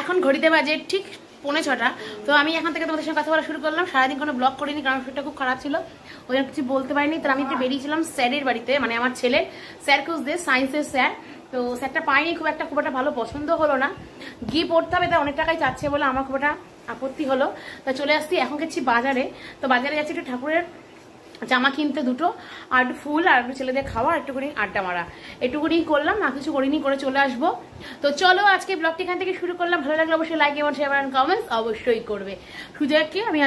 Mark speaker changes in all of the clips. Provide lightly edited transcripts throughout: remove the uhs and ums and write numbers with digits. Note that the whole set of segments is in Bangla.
Speaker 1: এখন ঘড়িতে বাজে ঠিক 5:45। তো আমি এখন থেকে তোমাদের সঙ্গে কথা বলা শুরু করলাম। সারাদিন কোনো ব্লগ করিনি কারণ শরীরটা খুব খারাপ ছিল, ওই জন্য কিছু বলতে পারিনি। তো আমি একটু বেরিয়েছিলাম স্যারের বাড়িতে, মানে আমার ছেলের স্যার খুঁজতে, সায়েন্সের স্যার। তো স্যারটা পাইনি, খুব একটা ভালো পছন্দ হলো না। গিয়ে পড়তে হবে, তাই অনেক টাকাই চাচ্ছে বলে আমার খুব একটা আপত্তি হলো। তা চলে আসছি, এখন গেছি বাজারে। তো বাজারে যাচ্ছি একটু ঠাকুরের জামা কিনতে, দুটো আর একটু ফুল আর একটু ছেলেদের খাওয়া, একটুখানি আড্ডা মারা, একটুখানি করলাম, আর কিছু করিনি, করে চলে আসবো। তো চলো আজকে ব্লগটি এখান থেকে শুরু করলাম। ভালো লাগলে অবশ্যই লাইক এবং শেয়ার এবং কমেন্টস অবশ্যই করবে। সুজয়কে আমি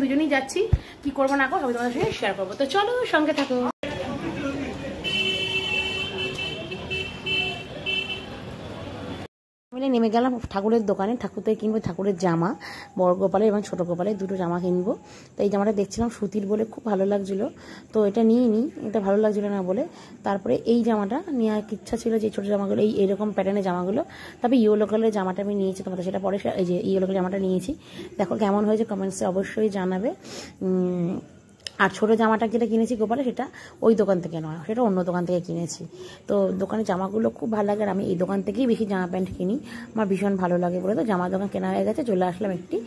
Speaker 1: দুজনেই যাচ্ছি, কি করবো না করবো সবাই তোমাদের সঙ্গে শেয়ার করবো। তো চলো সঙ্গে থাকো। আমি নেমে গেলাম ঠাকুরের দোকানে, ঠাকুর থেকে কিনবো ঠাকুরের জামা, বড় গোপালের এবং ছোট গোপালের দুটো জামা কিনবো। তো এই জামাটা দেখছিলাম সুতির বলে খুব ভালো লাগছিল, তো এটা নিয়ে নিই, এটা ভালো লাগছিল না বলে। তারপরে এই জামাটা নেওয়ার ইচ্ছা ছিল, যে ছোটো জামাগুলো এইরকম প্যাটার্নের জামাগুলো। তবে ইয়েলো কালারের জামাটা আমি নিয়েছি, তোমাদের সেটা পরে, এই যে ইয়েলো কালারের জামাটা নিয়েছি। দেখো কেমন হয়েছে কমেন্টসে অবশ্যই জানাবে। আর ছোটো জামাটা যেটা কিনেছি গোপালে, সেটা ওই দোকান থেকে নয়, সেটা অন্য দোকান থেকে কিনেছি। তো দোকানের জামাগুলো খুব ভালো লাগে, আর আমি এই দোকান থেকেই বেশি জামা প্যান্ট কিনি, আমার ভীষণ ভালো লাগে বলে। তো জামা দোকান কেনা হয়ে গেছে, চলে আসলাম একটি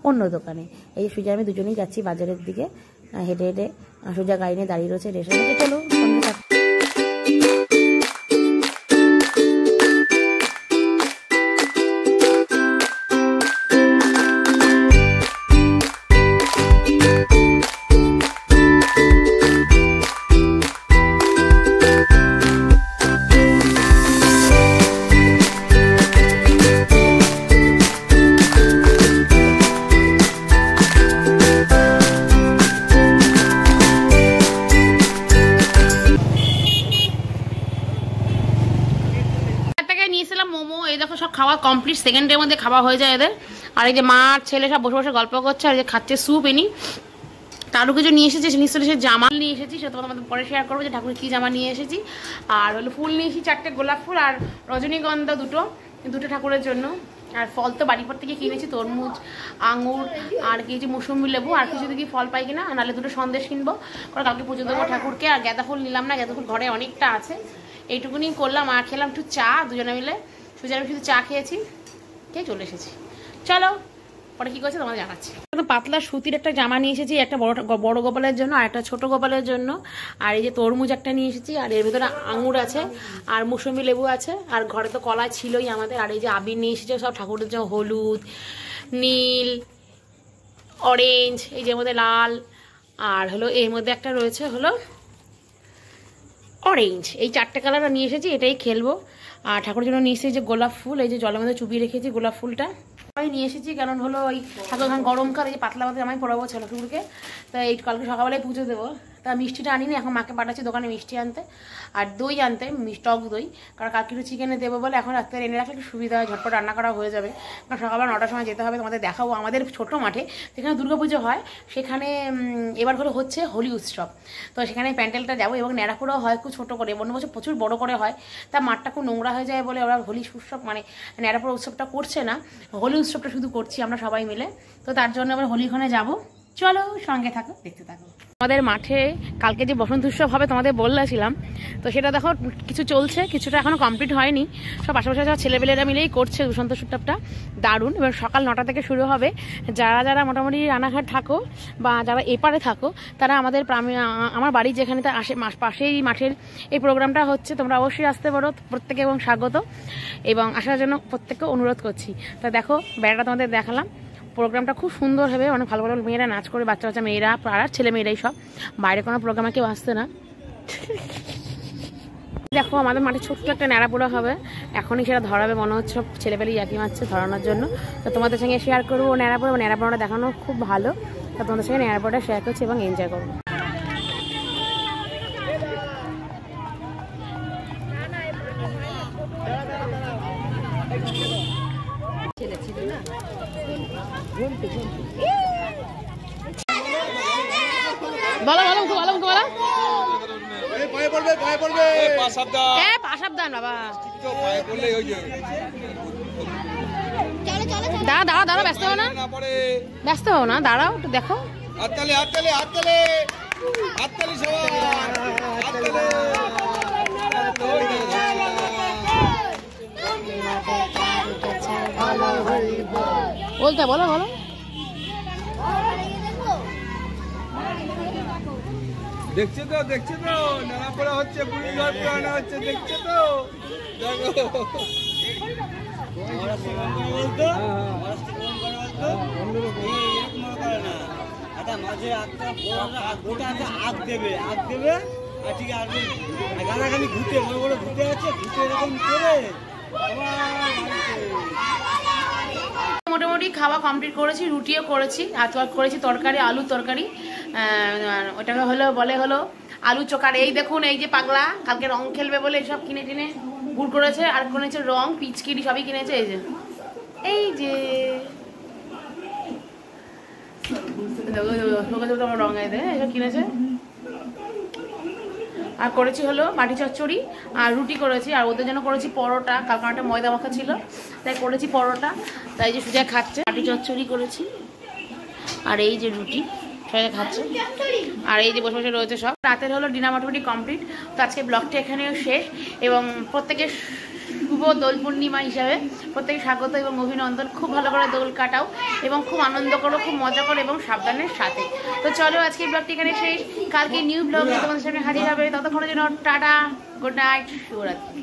Speaker 1: অন্য দোকানে। এই সুজা আমি দুজনেই যাচ্ছি বাজারের দিকে, হেঁটে হেঁটে। সুজা গাড়ি নিয়ে দাঁড়িয়ে রয়েছে রেশন থেকে। চলো সঙ্গে থাক। মোমো, এই দেখো সব খাওয়া কমপ্লিট, সেকেন্ডের মধ্যে খাওয়া হয়ে যায় এদের। আর এই যে মা আর ছেলে সব বসে বসে গল্প করছে, আর যে খাচ্ছে স্যুপ। এনি তারও কিছু নিয়ে এসেছি, নিশ্চয়ই সে জামা নিয়ে এসেছি, সেটা তোমাদের পরে শেয়ার করবো যে ঠাকুরের কী জামা নিয়ে এসেছি। আর হলো ফুল নিয়ে এসেছি 4টে গোলাপ ফুল আর রজনীগন্ধা দুটো ঠাকুরের জন্য। আর ফল তো বাড়ির পর থেকে কিনেছি, তরমুজ, আঙুর আর কিছু মুসম্বি লেবু, আর কিছু দেখি ফল পাই কিনা, নাহলে দুটো সন্দেশ কিনবো, করে কালকে পুজো দেবো ঠাকুরকে। আর গাঁদা ফুল নিলাম না, গাঁদা ফুল ঘরে অনেকটা আছে। এইটুকুনি করলাম, আর খেলাম একটু চা দুজনে মিলে। সুজা আমি শুধু চা খেয়েছি, খেয়ে চলে এসেছি। চলো পরে কি করছে তোমাদের জানাচ্ছি। পাতলা সুতির একটা জামা নিয়ে এসেছি, একটা বড় গোপালের জন্য আর একটা ছোট গোপালের জন্য। আর এই যে তরমুজ একটা নিয়ে এসেছি, আর এর ভিতরে আঙুর আছে আর মুসম্বি লেবু আছে, আর ঘরে তো কলা ছিলই আমাদের। আর এই যে আবির নিয়ে এসেছে সব ঠাকুরের জন্য, হলুদ, নীল, অরেঞ্জ, এই যে মধ্যে লাল, আর হলো এর মধ্যে একটা রয়েছে হলো অরেঞ্জ। এই 4টে কালার নিয়ে এসেছি, এটাই খেলবো। আর ঠাকুরের জন্য নিয়ে এসেছি যে গোলাপ ফুল, এই যে জলের মধ্যে চুপিয়ে রেখেছি গোলাপ ফুলটা আমি নিয়ে এসেছি, কারণ হলো ওই ঠাকুর এখন গরমকাল, এই যে পাতলা পাতলা আমি পড়াবো ঠাকুরকে। তাই এই কালকে সকালবেলায় পুজো দেবো। তা মিষ্টিটা আনিনি, এখন মাকে পাঠাচ্ছি দোকানে মিষ্টি আনতে আর দই আনতে, টক দই, কারণ কালকে একটু চিকেনে দেবো বলে এখন রাত্রে এনে রাখলে একটু সুবিধা হয়, ঝটপট রান্না করা হয়ে যাবে। কারণ সকালবেলা 9টার সময় যেতে হবে। তোমাদের দেখাবো আমাদের ছোটো মাঠে যেখানে দুর্গাপুজো হয়, সেখানে এবার হচ্ছে হোলি উৎসব। তো সেখানে প্যান্ডেলটা যাবো, এবং ন্যাড়াপুরাও হয় খুব ছোটো করে, অন্য বছর প্রচুর বড় করে হয়। তা মাঠটা খুব নোংরা হয়ে যায় বলে ওরা হোলি উৎসব, মানে ন্যাড়াপুরা উৎসবটা করছে না, হোলি উৎসবটা শুধু করছি আমরা সবাই মিলে। তো তার জন্য আবার হোলিখানে যাবো। চলো সঙ্গে থাকো, দেখতে থাকো। আমাদের মাঠে কালকে যে বসন্ত উৎসব হবে তোমাদের বলছিলাম, তো সেটা দেখো কিছু চলছে, কিছুটা এখনো কমপ্লিট হয়নি। সব আশেপাশে সব ছেলেপেলেরা মিলেই করছে বসন্ত উৎসবটা, দারুণ। এবার সকাল 9টা থেকে শুরু হবে। যারা মোটামুটি রানাঘাট থাকো বা যারা এপারে থাকো, তারা আমার বাড়ির যেখানে পাশেই মাঠের এই প্রোগ্রামটা হচ্ছে, তোমরা অবশ্যই আসতে পারো প্রত্যেকে, এবং স্বাগত, এবং আসার জন্য প্রত্যেককে অনুরোধ করছি। তো দেখো বেড়াটা তোমাদের দেখালাম, প্রোগ্রামটা খুব সুন্দর হবে, অনেক ভালো ভালো মেয়েরা নাচ করে, বাচ্চা মেয়েরা আর ছেলে মেয়েরাই সব, বাইরে কোনো প্রোগ্রামে কেউ আসছে না। দেখো আমাদের মাঠে ছোট্ট একটা ন্যাড়াপোড়া হবে, এখনই সেটা ধরাবে মনে হচ্ছে, সব ছেলেপেলে ইয়াকি মারছে ধরানোর জন্য। তো তোমাদের সঙ্গে শেয়ার করবো ন্যাড়াপোড়াটা দেখানো খুব ভালো। তো তোমাদের সঙ্গে ন্যাড়াপোড়াটা শেয়ার করছি এবং এনজয় করবো। বলো বলো বলো বলো বলো দাঁড়া দাঁড়া, ব্যস্ত হও না, দাঁড়াও একটু দেখো। বলতে বলো বলো।
Speaker 2: দেখছো তো নানা পড়া হচ্ছে, বুড়ি ঘর পুরানো হচ্ছে, দেখছো তো দেখো। মাঝে আগ দেবে আর ঠিক আছে গানাগানি ঘুটে বড় বড় ঘুটে আছে, ঘুটে এরকম করে
Speaker 1: মোটামুটি খাওয়া কমপ্লিট করেছি, রুটিও করেছি, আর করেছি তরকারি, আলু তরকারি। ওটাকে হলো আলু চোখার। এই দেখুন, এই যে পাগলা কালকে রং খেলবে বলে সব কিনে টিনে গুড় করেছে, আর কিনেছে রং, পিচকিরি সবই কিনেছে। এই যে রং এসব কিনেছে। আর করেছি হলো বাটি চচ্চড়ি আর রুটি করেছি, আর ওদের জন্য করেছি পরোটা। কালকে একটা ময়দা মাখা ছিল, তাই করেছি পরোটা। তাই যে সুজা খাচ্ছে, বাটি চচ্চড়ি করেছি, আর এই যে রুটি সবাই খাচ্ছে, আর এই যে বসে বসে রয়েছে সব। রাতের হলো ডিনার মোটামুটি কমপ্লিট। তো আজকে ব্লগটা এখানেও শেষ, এবং প্রত্যেকের শুভ দোল পূর্ণিমা হিসাবে প্রত্যেকে স্বাগত এবং অভিনন্দন। খুব ভালো করে দোল কাটাও এবং খুব আনন্দ করো, খুব মজা করো এবং সাবধানের সাথে। তো চলো আজকে ব্লগটি এখানে শেষ, কালকে নিউ ব্লগ তোমাদের সামনে হাজির হবে। ততক্ষণের জন্য টাটা, গুড নাইট, শুভরাত্রি।